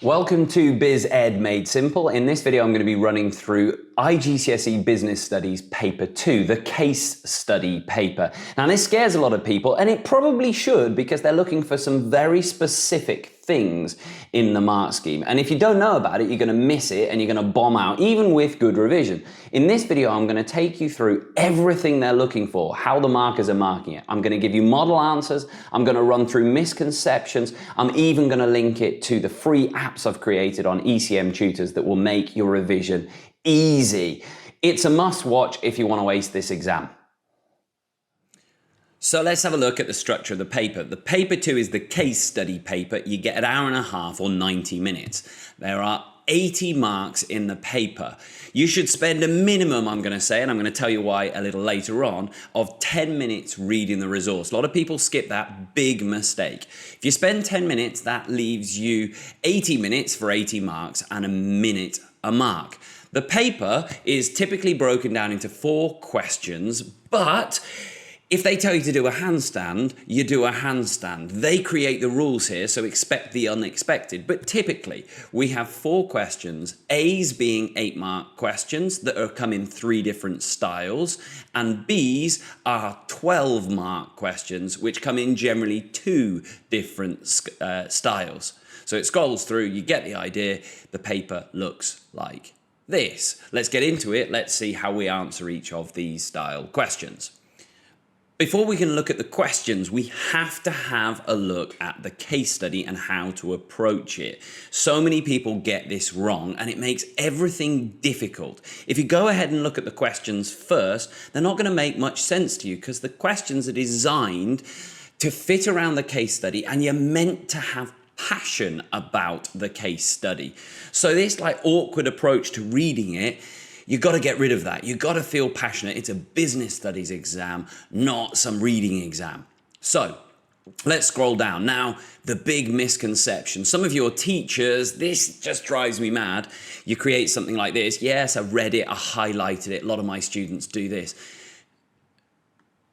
Welcome to Biz Ed Made Simple. In this video, I'm going to be running through IGCSE Business Studies Paper 2, the case study paper. Now, this scares a lot of people, and it probably should because they're looking for some very specific things in the mark scheme. And if you don't know about it, you're going to miss it and you're going to bomb out, even with good revision. In this video, I'm going to take you through everything they're looking for, how the markers are marking it. I'm going to give you model answers. I'm going to run through misconceptions. I'm even going to link it to the free apps I've created on ECM Tutors that will make your revision easy. It's a must watch if you want to ace this exam. So let's have a look at the structure of the paper. The paper 2 is the case study paper. You get an hour and a half or 90 minutes. There are 80 marks in the paper. You should spend a minimum, I'm going to say, and I'm going to tell you why a little later on, of 10 minutes reading the resource. A lot of people skip that, big mistake. If you spend 10 minutes, that leaves you 80 minutes for 80 marks and a minute a mark. The paper is typically broken down into 4 questions, but if they tell you to do a handstand, you do a handstand. They create the rules here, so expect the unexpected. But typically, we have 4 questions, A's being 8-mark questions that come in 3 different styles, and B's are 12-mark questions, which come in generally 2 different styles. So it scrolls through, you get the idea, the paper looks like this. Let's get into it. Let's see how we answer each of these style questions. Before we can look at the questions, we have to have a look at the case study and how to approach it. So many people get this wrong and it makes everything difficult. If you go ahead and look at the questions first, they're not going to make much sense to you because the questions are designed to fit around the case study and you're meant to have passion about the case study. So this awkward approach to reading it, you've got to get rid of that. You've got to feel passionate. It's a business studies exam, not some reading exam. So let's scroll down. Now, the big misconception. Some of your teachers, this just drives me mad. You create something like this. Yes, I read it. I highlighted it. A lot of my students do this.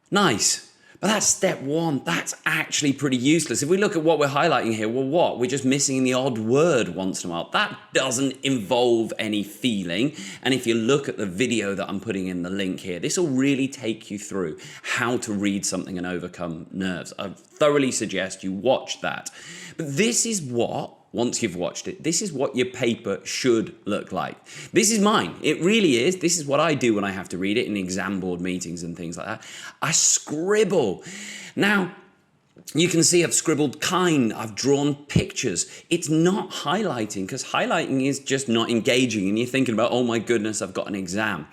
Nice. But that's step 1. That's actually pretty useless. If we look at what we're highlighting here, well, what? We're just missing the odd word once in a while. That doesn't involve any feeling. And if you look at the video that I'm putting in the link here, this will really take you through how to read something and overcome nerves. I thoroughly suggest you watch that. But this is what, once you've watched it, this is what your paper should look like. This is mine. It really is. This is what I do when I have to read it in exam board meetings and things like that. I scribble. Now, you can see I've scribbled kind, I've drawn pictures. It's not highlighting because highlighting is just not engaging and you're thinking about, oh my goodness, I've got an exam.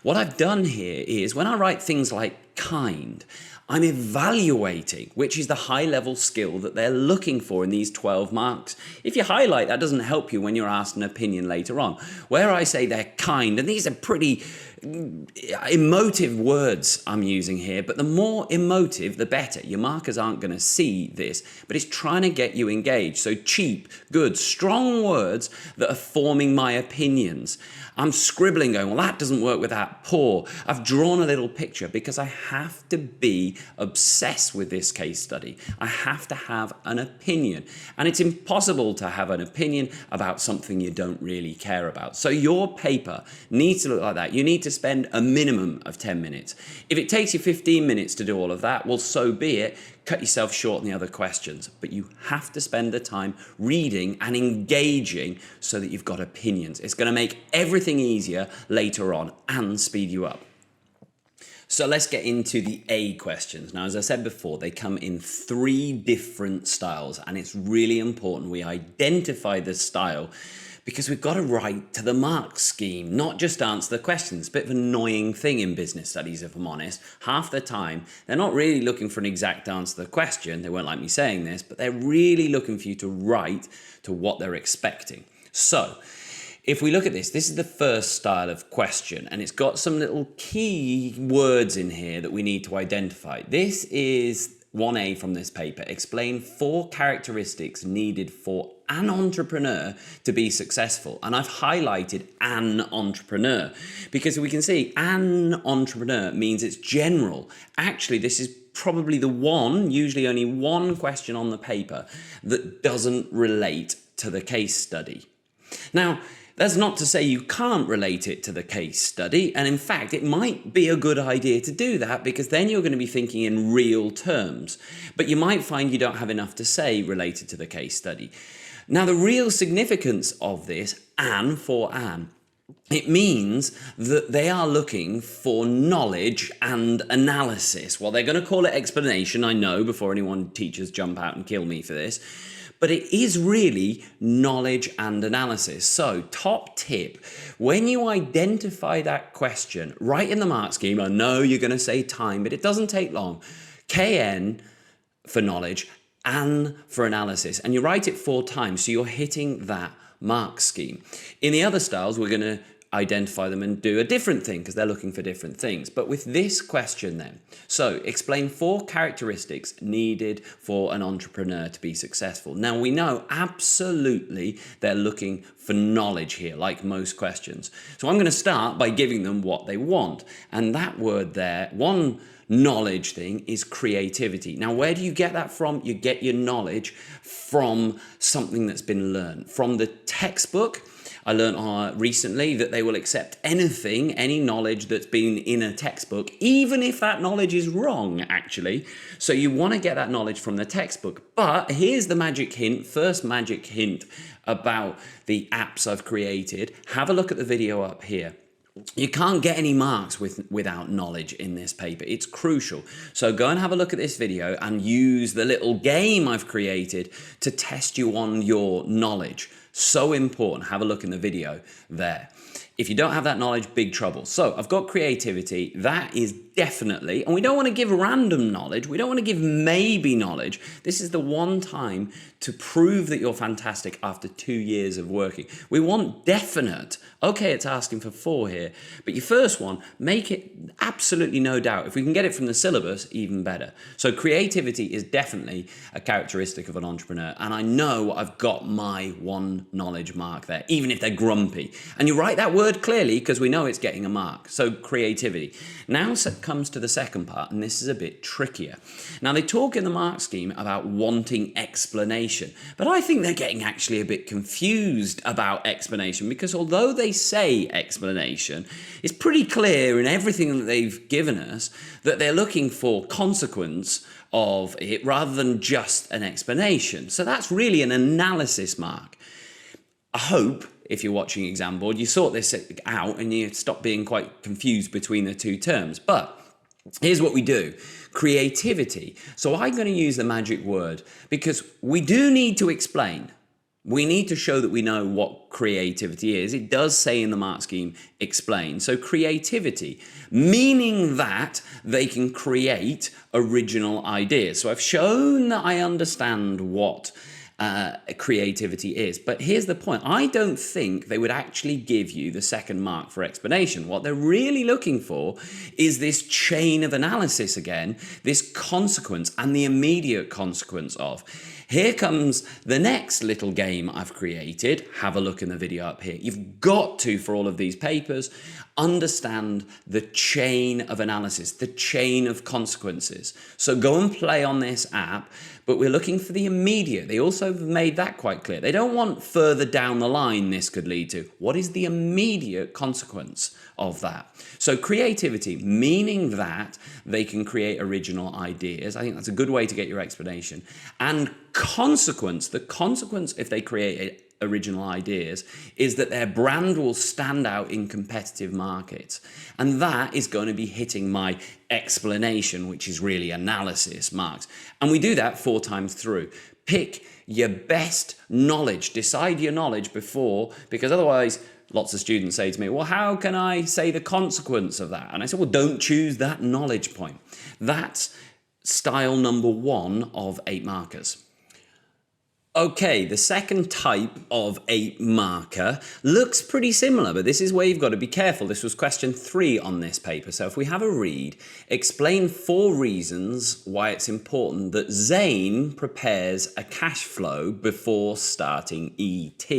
What I've done here is when I write things like kind, I'm evaluating, which is the high-level skill that they're looking for in these 12 marks. If you highlight, that doesn't help you when you're asked an opinion later on. Where I say they're kind, and these are pretty emotive words I'm using here, but the more emotive, the better. Your markers aren't going to see this, but it's trying to get you engaged. So cheap, good, strong words that are forming my opinions. I'm scribbling going, well, that doesn't work with that. Poor. I've drawn a little picture because I have to be obsessed with this case study. I have to have an opinion. And it's impossible to have an opinion about something you don't really care about. So your paper needs to look like that. You need to spend a minimum of 10 minutes. If it takes you 15 minutes to do all of that, well, so be it. Cut yourself short on the other questions, but you have to spend the time reading and engaging so that you've got opinions. It's going to make everything easier later on and speed you up. So let's get into the A questions. Now, as I said before, they come in 3 different styles, and it's really important we identify the style because we've got to write to the mark scheme, not just answer the questions. Bit of an annoying thing in business studies, if I'm honest. Half the time, they're not really looking for an exact answer to the question. They won't like me saying this, but they're really looking for you to write to what they're expecting. So, if we look at this, this is the first style of question, and it's got some little key words in here that we need to identify. This is 1A from this paper. Explain 4 characteristics needed for an entrepreneur to be successful. And I've highlighted an entrepreneur because we can see an entrepreneur means it's general. Actually, this is probably the one, usually only one question on the paper that doesn't relate to the case study. Now, that's not to say you can't relate it to the case study, and in fact, it might be a good idea to do that because then you're going to be thinking in real terms, but you might find you don't have enough to say related to the case study. Now, the real significance of this, it means that they are looking for knowledge and analysis. Well, they're going to call it explanation, I know, before teachers jump out and kill me for this. But it is really knowledge and analysis. So, top tip, when you identify that question, right in the mark scheme, I know you're going to say time, but it doesn't take long. KN for knowledge, AN for analysis. And you write it 4 times, so you're hitting that mark scheme. In the other styles, we're going to identify them and do a different thing because they're looking for different things. But with this question then, so explain 4 characteristics needed for an entrepreneur to be successful. Now we know absolutely they're looking for knowledge here, like most questions. So I'm going to start by giving them what they want. And that word there, one knowledge thing is creativity. Now, where do you get that from? You get your knowledge from something that's been learned. From the textbook, I learned recently that they will accept anything, any knowledge that's been in a textbook, even if that knowledge is wrong, actually. So you want to get that knowledge from the textbook. But here's the magic hint, first magic hint about the apps I've created. Have a look at the video up here. You can't get any marks without knowledge in this paper. It's crucial. So go and have a look at this video and use the little game I've created to test you on your knowledge. So important. Have a look in the video there. If you don't have that knowledge, big trouble. So I've got creativity. That is definitely, and we don't want to give random knowledge. We don't want to give maybe knowledge. This is the one time to prove that you're fantastic after 2 years of working. We want definite. Okay, it's asking for 4 here, but your first one, make it absolutely no doubt. If we can get it from the syllabus, even better. So creativity is definitely a characteristic of an entrepreneur. And I know I've got my 1 knowledge mark there, even if they're grumpy. And you write that word clearly because we know it's getting a mark. So creativity. Now comes to the second part, and this is a bit trickier. Now they talk in the mark scheme about wanting explanation, but I think they're getting actually a bit confused about explanation because although they say explanation, it's pretty clear in everything that they've given us that they're looking for consequence of it rather than just an explanation. So that's really an analysis mark. I hope, if you're watching exam board, you sort this out and you stop being quite confused between the 2 terms. But here's what we do. Creativity. So I'm going to use the magic word because we do need to explain. We need to show that we know what creativity is. It does say in the mark scheme, explain. So creativity, meaning that they can create original ideas. So I've shown that I understand what creativity is. But here's the point. I don't think they would actually give you the second mark for explanation. What they're really looking for is this chain of analysis again, this consequence and the immediate consequence of. Here comes the next little game I've created. Have a look in the video up here. You've got to, for all of these papers, understand the chain of analysis, the chain of consequences. So go and play on this app, but we're looking for the immediate. They also have made that quite clear. They don't want further down the line this could lead to. What is the immediate consequence of that? So creativity, meaning that they can create original ideas. I think that's a good way to get your explanation. And consequence, the consequence if they create original ideas is that their brand will stand out in competitive markets. And that is going to be hitting my explanation, which is really analysis marks. And we do that 4 times through. Pick your best knowledge, decide your knowledge before, because otherwise lots of students say to me, well, how can I say the consequence of that? And I said, well, don't choose that knowledge point. That's style number 1 of 8 markers. Okay, the second type of 8 marker looks pretty similar, but this is where you've got to be careful. This was question 3 on this paper. So if we have a read, explain 4 reasons why it's important that Zane prepares a cash flow before starting ET.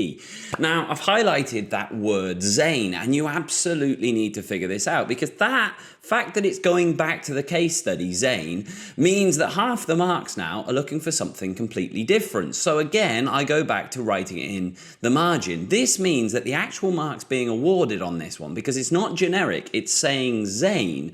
Now, I've highlighted that word Zane, and you absolutely need to figure this out because that fact that it's going back to the case study, Zane, means that half the marks now are looking for something completely different. So again, I go back to writing it in the margin. This means that the actual marks being awarded on this one, because it's not generic, it's saying Zane,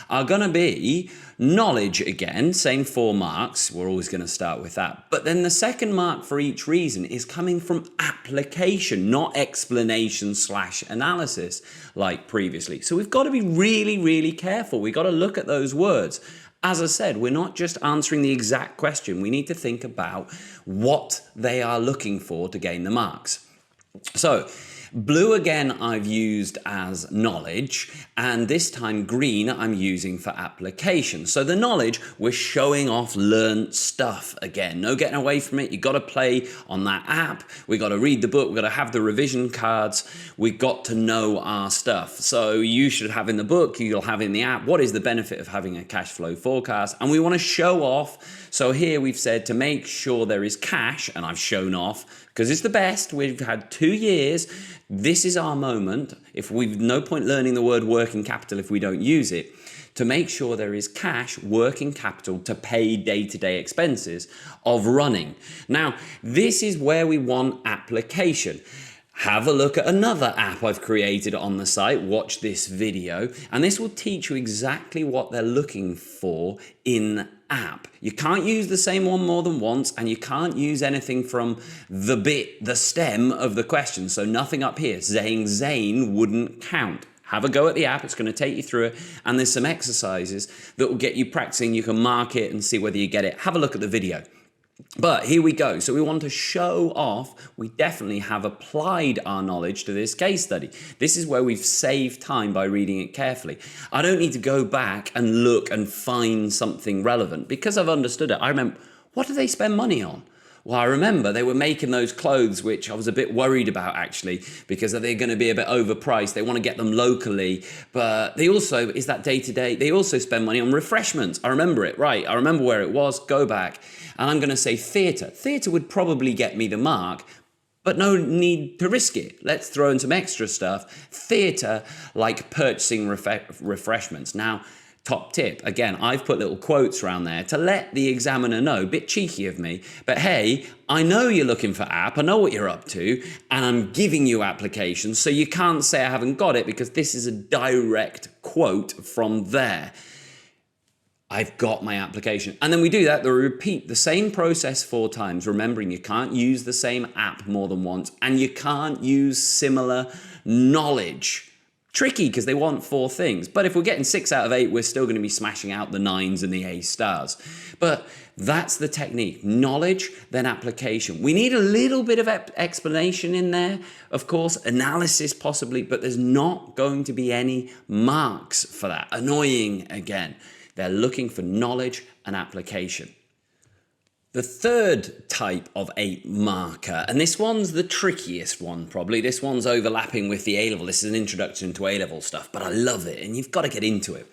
are going to be knowledge again, same 4 marks. We're always going to start with that. But then the second mark for each reason is coming from application, not explanation/analysis like previously. So we've got to be really, really careful. We've got to look at those words. As I said, we're not just answering the exact question. We need to think about what they are looking for to gain the marks. So blue again I've used as knowledge, and this time green I'm using for application. So the knowledge, we're showing off learned stuff again. No getting away from it. You've got to play on that app. We've got to read the book. We've got to have the revision cards. We've got to know our stuff. So you should have in the book, you'll have in the app, what is the benefit of having a cash flow forecast? And we want to show off. So here we've said to make sure there is cash, and I've shown off because it's the best. We've had 2 years. This is our moment. If we've no point learning the word working capital if we don't use it, to make sure there is cash, working capital to pay day-to-day expenses of running. Now, this is where we want application. Have a look at another app I've created on the site. Watch this video, and this will teach you exactly what they're looking for in app. You can't use the same one more than once, and you can't use anything from the stem of the question. So nothing up here. Saying Zane wouldn't count. Have a go at the app. It's going to take you through it, and there's some exercises that will get you practicing. You can mark it and see whether you get it. Have a look at the video. But here we go. So we want to show off. We definitely have applied our knowledge to this case study. This is where we've saved time by reading it carefully. I don't need to go back and look and find something relevant because I've understood it. I remember, what do they spend money on? Well, I remember they were making those clothes, which I was a bit worried about actually, because they're going to be a bit overpriced. They want to get them locally, but they also, is that day to day, they also spend money on refreshments. I remember it, right. I remember where it was, go back. And I'm going to say theatre. Theatre would probably get me the mark, but no need to risk it. Let's throw in some extra stuff. Theatre, like purchasing refreshments. Now, top tip, again, I've put little quotes around there to let the examiner know, bit cheeky of me, but hey, I know you're looking for app, I know what you're up to, and I'm giving you applications, so you can't say I haven't got it because this is a direct quote from there. I've got my application. And then we do that, we repeat the same process 4 times, remembering you can't use the same app more than once, and you can't use similar knowledge. Tricky because they want 4 things. But if we're getting 6 out of 8, we're still going to be smashing out the 9s and the A stars. But that's the technique. Knowledge, then application. We need a little bit of explanation in there, of course, analysis possibly, but there's not going to be any marks for that. Annoying again. They're looking for knowledge and application. The third type of 8 marker, and this one's the trickiest one probably. This one's overlapping with the A-level. This is an introduction to A-level stuff, but I love it and you've got to get into it.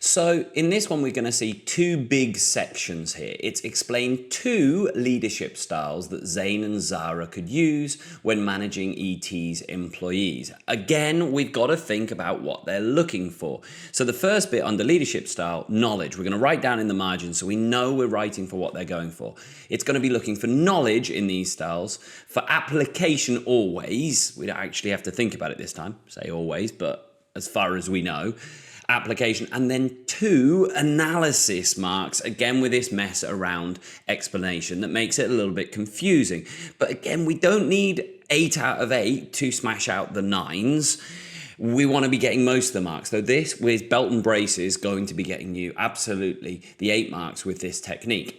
So in this one, we're going to see 2 big sections here. It's explained 2 leadership styles that Zane and Zara could use when managing ET's employees. Again, we've got to think about what they're looking for. So the first bit under leadership style, knowledge, we're going to write down in the margin so we know we're writing for what they're going for. It's going to be looking for knowledge in these styles, for application always. We don't actually have to think about it this time, say always, but as far as we know, application, and then 2 analysis marks, again with this mess around explanation that makes it a little bit confusing. But again, we don't need 8 out of 8 to smash out the 9s. We want to be getting most of the marks. So this, with belt and braces, going to be getting you absolutely the 8 marks with this technique.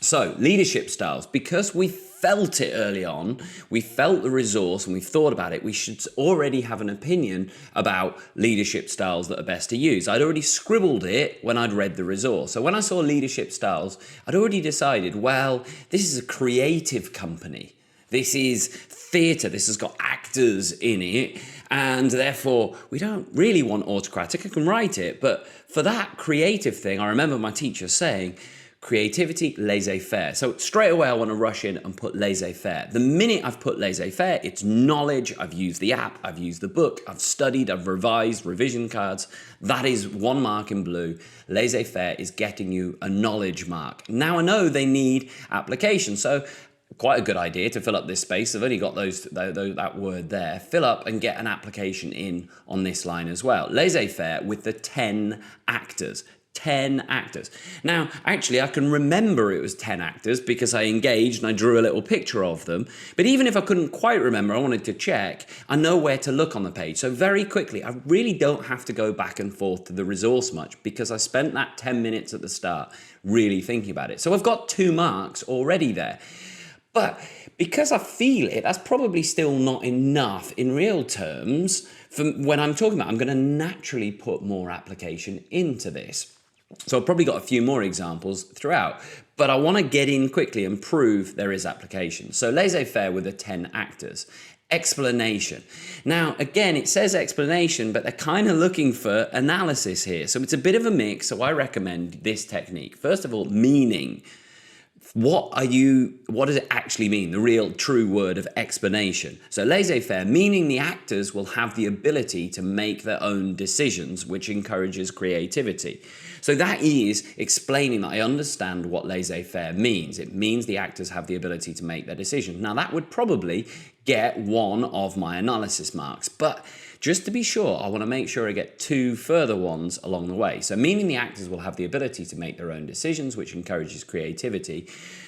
So, leadership styles, because we felt it early on, we felt the resource and we've thought about it, we should already have an opinion about leadership styles that are best to use. I'd already scribbled it when I'd read the resource. So when I saw leadership styles, I'd already decided, well, this is a creative company. This is theatre, this has got actors in it, and therefore we don't really want autocratic. I can write it, but for that creative thing, I remember my teacher saying, creativity, laissez-faire. So straight away I want to rush in and put laissez-faire. The minute I've put laissez-faire, it's knowledge. I've used the app, I've used the book, I've studied, I've revised, revision cards. That is 1 mark in blue. Laissez-faire is getting you a knowledge mark. Now I know they need application. So quite a good idea to fill up this space. I've only got that word there. Fill up and get an application in on this line as well. Laissez-faire with the 10 actors. 10 actors. Now, actually, I can remember it was 10 actors because I engaged and I drew a little picture of them. But even if I couldn't quite remember, I wanted to check, I know where to look on the page. So very quickly, I really don't have to go back and forth to the resource much because I spent that 10 minutes at the start really thinking about it. So I've got 2 marks already there. But because I feel it, that's probably still not enough in real terms. For when I'm talking about, I'm going to naturally put more application into this. So I've probably got a few more examples throughout, but I want to get in quickly and prove there is application. So laissez-faire with the 10 actors. Explanation. Now, again, it says explanation, but they're kind of looking for analysis here. So it's a bit of a mix, so I recommend this technique. First of all, meaning. What does it actually mean? The real true word of explanation. So laissez-faire, meaning the actors will have the ability to make their own decisions, which encourages creativity. So that is explaining that I understand what laissez-faire means. It means the actors have the ability to make their decisions. Now that would probably get 1 of my analysis marks, but just to be sure, I want to make sure I get 2 further ones along the way. So meaning the actors will have the ability to make their own decisions, which encourages creativity.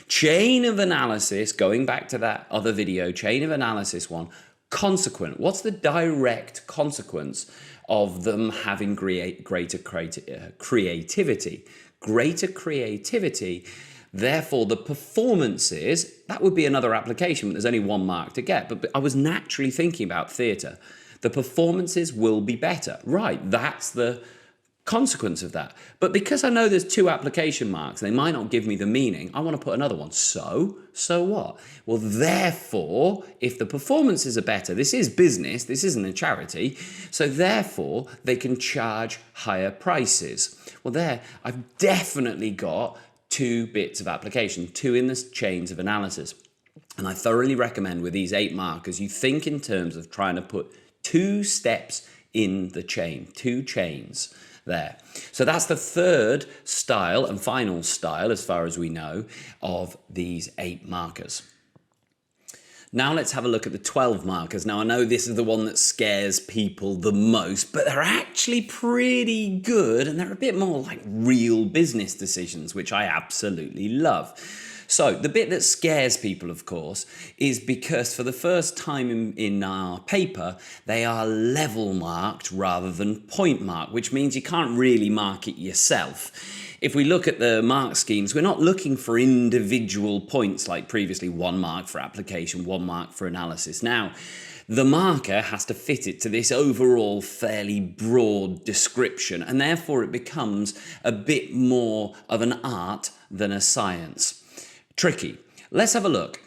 Chain of analysis, going back to that other video, chain of analysis one, consequent. What's the direct consequence of them having greater creativity? Greater creativity. Therefore, the performances, that would be another application, but there's only 1 mark to get. But I was naturally thinking about theatre. The performances will be better. Right, that's the consequence of that. But because I know there's 2 application marks, they might not give me the meaning, I want to put another one. So what? Well, therefore, if the performances are better, this is business, this isn't a charity, so therefore they can charge higher prices. Well, there, I've definitely got 2 bits of application, 2 in the chains of analysis. And I thoroughly recommend with these 8 markers, you think in terms of trying to put 2 steps in the chain, 2 chains there. So that's the 3rd style and final style, as far as we know, of these 8 markers. Now let's have a look at the 12 markers. Now I know this is the one that scares people the most, but they're actually pretty good and they're a bit more like real business decisions, which I absolutely love. So the bit that scares people, of course, is because for the first time in our paper, they are level marked rather than point marked, which means you can't really mark it yourself. If we look at the mark schemes, we're not looking for individual points like previously, 1 mark for application, 1 mark for analysis. Now, the marker has to fit it to this overall fairly broad description, and therefore it becomes a bit more of an art than a science. Tricky. Let's have a look.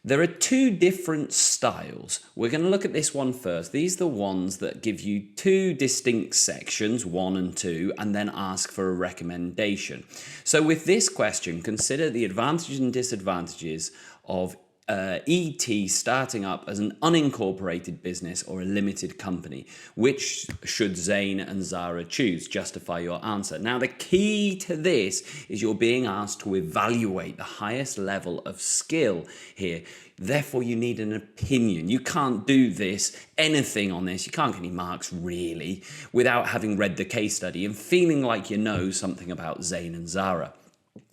There are 2 different styles. We're going to look at this one first. These are the ones that give you 2 distinct sections, 1 and 2, and then ask for a recommendation. So with this question, consider the advantages and disadvantages of ET starting up as an unincorporated business or a limited company. Which should Zane and Zara choose? Justify your answer. Now, the key to this is you're being asked to evaluate the highest level of skill here. Therefore, you need an opinion. You can't do anything on this. You can't get any marks, really, without having read the case study and feeling like you know something about Zane and Zara.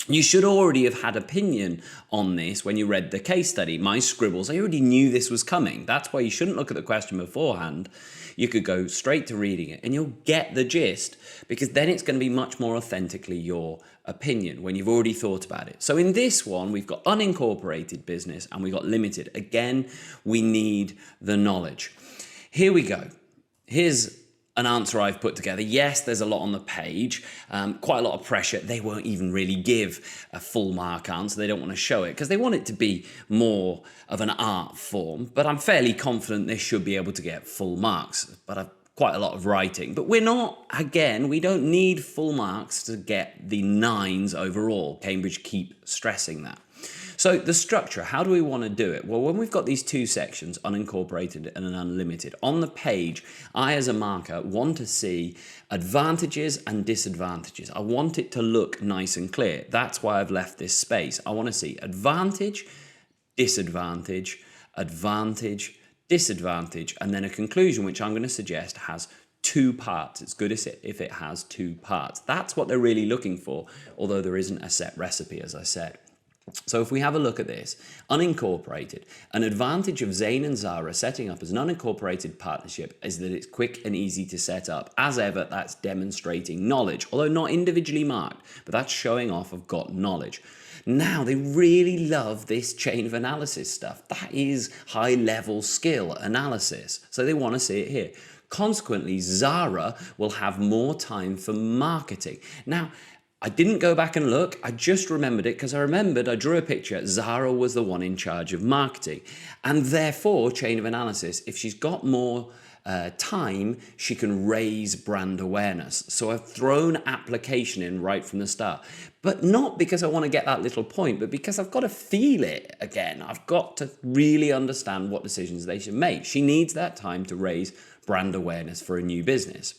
You should already have had opinion on this when you read the case study. My scribbles, I already knew this was coming. That's why you shouldn't look at the question beforehand. You could go straight to reading it and you'll get the gist, because then it's going to be much more authentically your opinion when you've already thought about it. So in this one, we've got unincorporated business and we've got limited. Again, we need the knowledge. Here we go. Here's an answer I've put together. Yes, there's a lot on the page, quite a lot of pressure. They won't even really give a full mark answer. They don't want to show it because they want it to be more of an art form. But I'm fairly confident this should be able to get full marks. But I've quite a lot of writing. But we don't need full marks to get the 9s overall. Cambridge keep stressing that. So the structure, how do we want to do it? Well, when we've got these 2 sections, unincorporated and an unlimited, on the page, I as a marker want to see advantages and disadvantages. I want it to look nice and clear. That's why I've left this space. I want to see advantage, disadvantage, advantage, disadvantage, and then a conclusion, which I'm going to suggest has 2 parts. It's good if it has 2 parts. That's what they're really looking for, although there isn't a set recipe, as I said. So if we have a look at this, unincorporated, an advantage of Zain and Zara setting up as an unincorporated partnership is that it's quick and easy to set up. As ever, that's demonstrating knowledge, although not individually marked, but that's showing off I've got knowledge. Now, they really love this chain of analysis stuff. That is high-level skill analysis, so they want to see it here. Consequently, Zara will have more time for marketing. Now, I didn't go back and look, I just remembered it because I drew a picture. Zara was the one in charge of marketing. And therefore, chain of analysis, if she's got more time, she can raise brand awareness. So I've thrown application in right from the start. But not because I want to get that little point, but because I've got to feel it again. I've got to really understand what decisions they should make. She needs that time to raise brand awareness for a new business.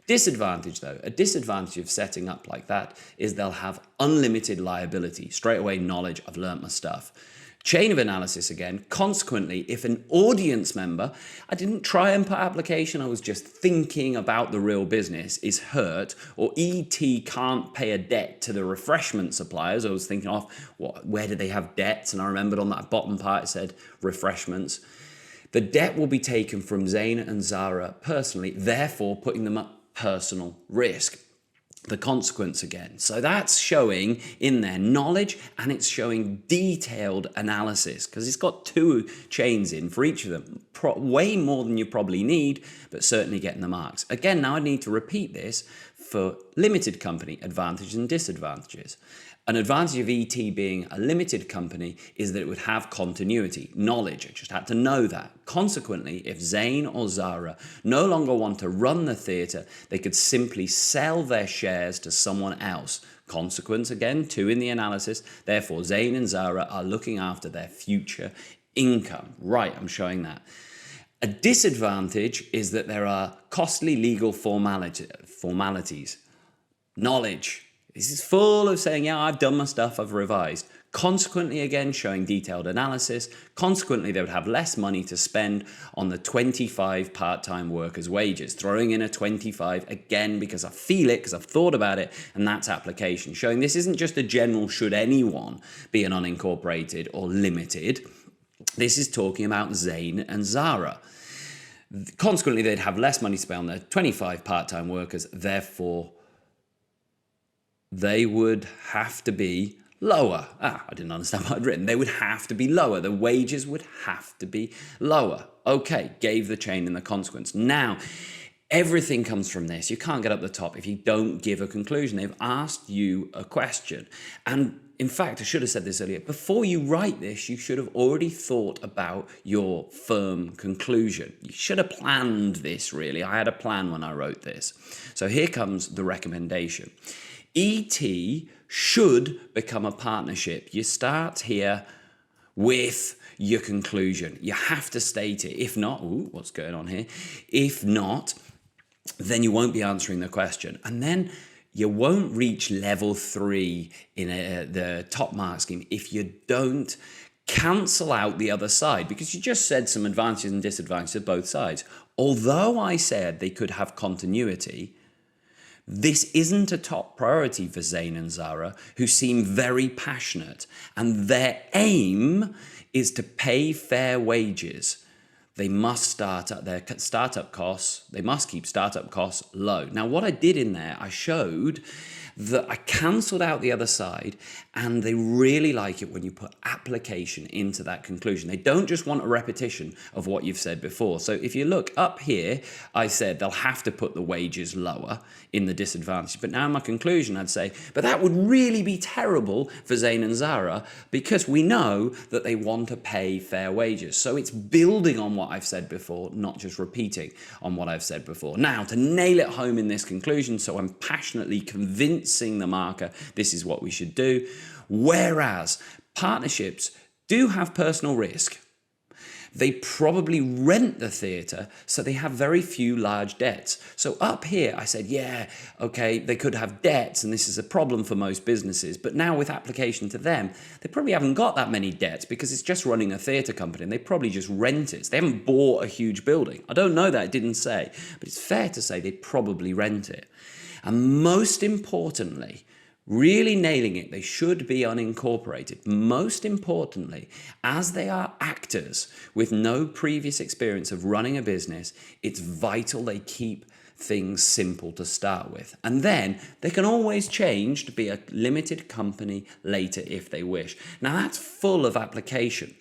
Disadvantage though, a disadvantage of setting up like that is they'll have unlimited liability. Straight away knowledge, I've learnt my stuff. Chain of analysis again, consequently, if an audience member, I didn't try and put application, I was just thinking about the real business, is hurt, or ET can't pay a debt to the refreshment suppliers, I was thinking of, where do they have debts? And I remembered on that bottom part it said refreshments. The debt will be taken from Zain and Zara personally, therefore putting them at personal risk. The consequence again. So that's showing in their knowledge, and it's showing detailed analysis because it's got 2 chains in for each of them. Way more than you probably need, but certainly getting the marks. Again, now I need to repeat this for limited company, advantages and disadvantages. An advantage of ET being a limited company is that it would have continuity, knowledge. I just had to know that. Consequently, if Zain or Zara no longer want to run the theatre, they could simply sell their shares to someone else. Consequence again, 2 in the analysis. Therefore, Zain and Zara are looking after their future income. Right, I'm showing that. A disadvantage is that there are costly legal formalities. Knowledge. This is full of saying, yeah, I've done my stuff, I've revised. Consequently, again, showing detailed analysis. Consequently, they would have less money to spend on the 25 part-time workers' wages. Throwing in a 25, again, because I feel it, because I've thought about it, and that's application. Showing this isn't just a general should anyone be an unincorporated or limited. This is talking about Zain and Zara. Consequently, they'd have less money to spend on the 25 part-time workers, therefore they would have to be lower. I didn't understand what I'd written. They would have to be lower. The wages would have to be lower. Okay, gave the chain and the consequence. Now, everything comes from this. You can't get up the top if you don't give a conclusion. They've asked you a question. And in fact, I should have said this earlier. Before you write this, you should have already thought about your firm conclusion. You should have planned this, really. I had a plan when I wrote this. So here comes the recommendation. ET should become a partnership. You start here with your conclusion. You have to state it. If not, what's going on here? If not, then you won't be answering the question. And then you won't reach level 3 in the top mark scheme if you don't cancel out the other side, because you just said some advantages and disadvantages of both sides. Although I said they could have continuity, this isn't a top priority for Zain and Zara, who seem very passionate, and their aim is to pay fair wages. They must start at their startup costs. They must keep startup costs low. Now, what I did in there, I showed that I cancelled out the other side, and they really like it when you put application into that conclusion. They don't just want a repetition of what you've said before. So if you look up here, I said they'll have to put the wages lower in the disadvantage. But now in my conclusion, I'd say, but that would really be terrible for Zain and Zara because we know that they want to pay fair wages. So it's building on what I've said before, not just repeating on what I've said before. Now, to nail it home in this conclusion, so I'm passionately convincing the marker, this is what we should do. Whereas partnerships do have personal risk. They probably rent the theatre, so they have very few large debts. So up here, I said, yeah, okay, they could have debts, and this is a problem for most businesses. But now with application to them, they probably haven't got that many debts because it's just running a theatre company, and they probably just rent it. So they haven't bought a huge building. I don't know that, it didn't say, but it's fair to say they probably rent it. And most importantly, really nailing it, they should be unincorporated. Most importantly, as they are actors with no previous experience of running a business, it's vital they keep things simple to start with. And then they can always change to be a limited company later if they wish. Now that's full of application.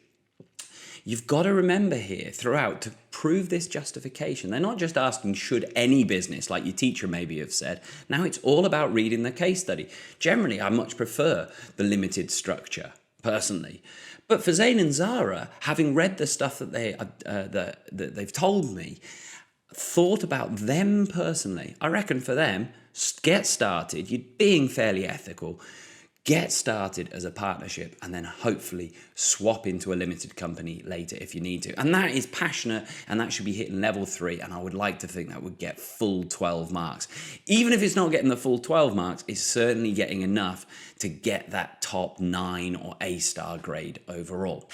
You've got to remember here throughout to prove this justification. They're not just asking, should any business, like your teacher maybe have said. Now it's all about reading the case study. Generally, I much prefer the limited structure, personally. But for Zain and Zara, having read the stuff that they've told me, thought about them personally, I reckon for them, get started, you're being fairly ethical, get started as a partnership and then hopefully swap into a limited company later if you need to. And that is passionate and that should be hitting level 3. And I would like to think that would get full 12 marks. Even if it's not getting the full 12 marks, it's certainly getting enough to get that top 9 or A-star grade overall.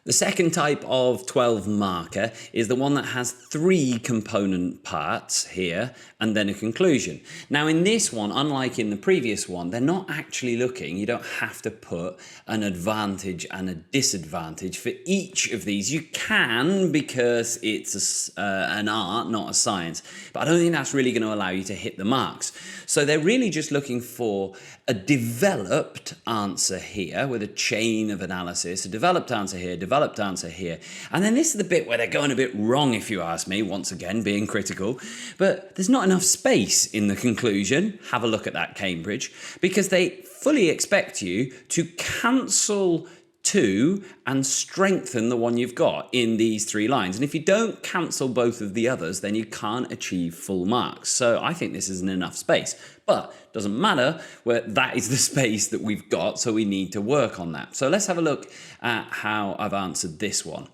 The second type of 12 marker is the one that has 3 component parts here and then a conclusion. Now in this one, unlike in the previous one, they're not actually looking, you don't have to put an advantage and a disadvantage for each of these. You can because it's an art, not a science, but I don't think that's really going to allow you to hit the marks. So they're really just looking for a developed answer here with a chain of analysis, a developed answer here, developed answer here. And then this is the bit where they're going a bit wrong, if you ask me, once again, being critical. But there's not enough space in the conclusion. Have a look at that, Cambridge, because they fully expect you to cancel 2 and strengthen the one you've got in these 3 lines. And if you don't cancel both of the others, then you can't achieve full marks. So I think this isn't enough space. But it doesn't matter, where that is the space that we've got, so we need to work on that. So let's have a look at how I've answered this one.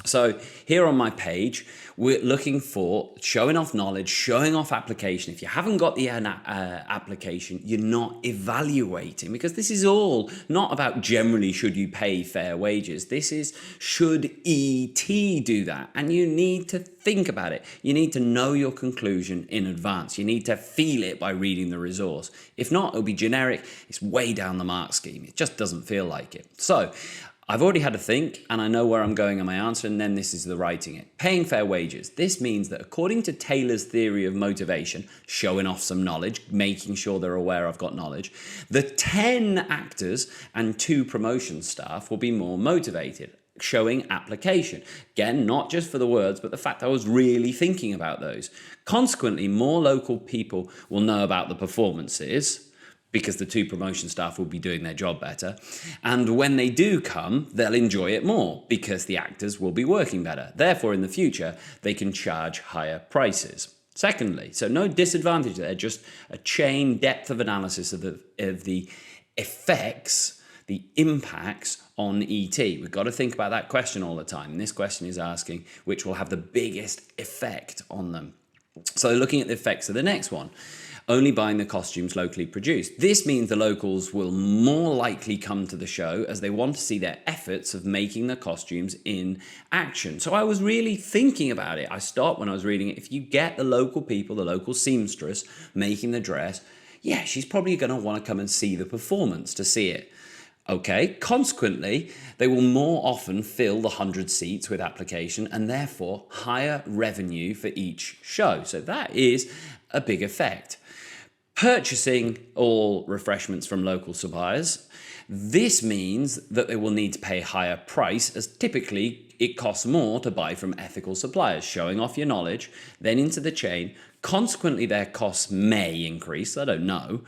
So here on my page, we're looking for showing off knowledge, showing off application. If you haven't got the application, you're not evaluating, because this is all not about generally should you pay fair wages. This is should ET do that? And you need to think about it. You need to know your conclusion in advance. You need to feel it by reading the resource. If not, it'll be generic. It's way down the mark scheme. It just doesn't feel like it. So I've already had a think and I know where I'm going on my answer, and then this is the writing it. Paying fair wages. This means that according to Taylor's theory of motivation, showing off some knowledge, making sure they're aware I've got knowledge, the 10 actors and 2 promotion staff will be more motivated, showing application. Again, not just for the words, but the fact I was really thinking about those. Consequently, more local people will know about the performances, because the 2 promotion staff will be doing their job better. And when they do come, they'll enjoy it more because the actors will be working better. Therefore, in the future, they can charge higher prices. Secondly, so no disadvantage there, just a chain depth of analysis of the effects, the impacts on ET. We've got to think about that question all the time. And this question is asking which will have the biggest effect on them. So looking at the effects of the next one, only buying the costumes locally produced. This means the locals will more likely come to the show as they want to see their efforts of making the costumes in action. So I was really thinking about it. I stopped when I was reading it. If you get the local people, the local seamstress making the dress, yeah, she's probably going to want to come and see the performance to see it. Okay, consequently, they will more often fill the 100 seats with application and therefore higher revenue for each show. So that is a big effect. Purchasing all refreshments from local suppliers. This means that they will need to pay higher price, as typically it costs more to buy from ethical suppliers, showing off your knowledge, then into the chain. Consequently, their costs may increase, I don't know.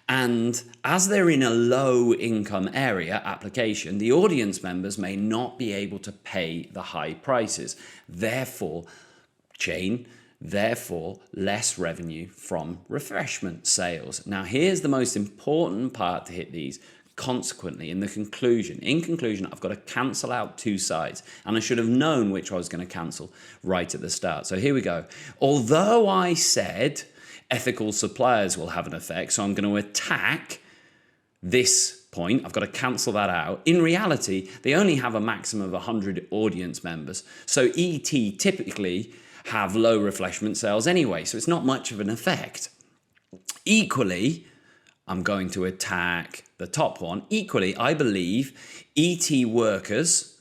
And as they're in a low income area application, the audience members may not be able to pay the high prices. Therefore, less revenue from refreshment sales. Now, here's the most important part to hit these. Consequently, in conclusion, I've got to cancel out two sides. And I should have known which I was going to cancel right at the start. So here we go. Although I said ethical suppliers will have an effect, so I'm going to attack this point, I've got to cancel that out. In reality, they only have a maximum of 100 audience members. So ET typically have low refreshment sales anyway, so it's not much of an effect. Equally, I'm going to attack the top one. Equally, I believe ET workers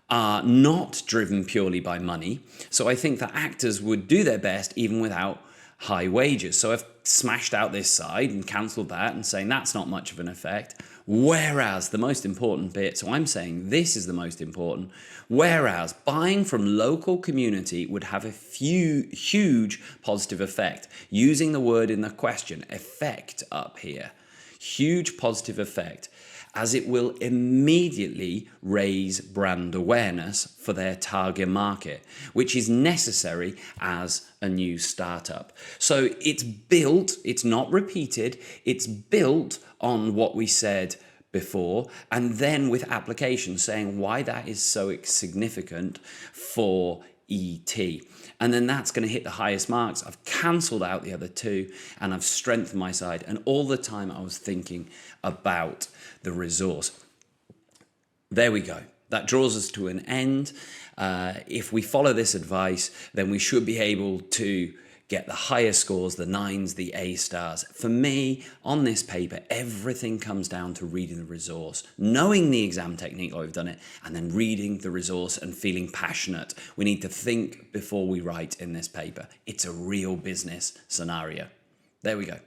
are not driven purely by money. So I think that actors would do their best even without high wages. So I've smashed out this side and cancelled that and saying that's not much of an effect. Whereas the most important bit, so I'm saying this is the most important, whereas buying from local community would have a huge positive effect. Using the word in the question, effect up here. Huge positive effect, as it will immediately raise brand awareness for their target market, which is necessary as a new startup. So it's built, it's not repeated, it's built on what we said before, and then with applications saying why that is so significant for ET. And then that's going to hit the highest marks. I've cancelled out the other two and I've strengthened my side. And all the time I was thinking about the resource. There we go. That draws us to an end. If we follow this advice, then we should be able to get the highest scores, the 9s, the A stars. For me, on this paper, everything comes down to reading the resource, knowing the exam technique like we've done it, and then reading the resource and feeling passionate. We need to think before we write in this paper. It's a real business scenario. There we go.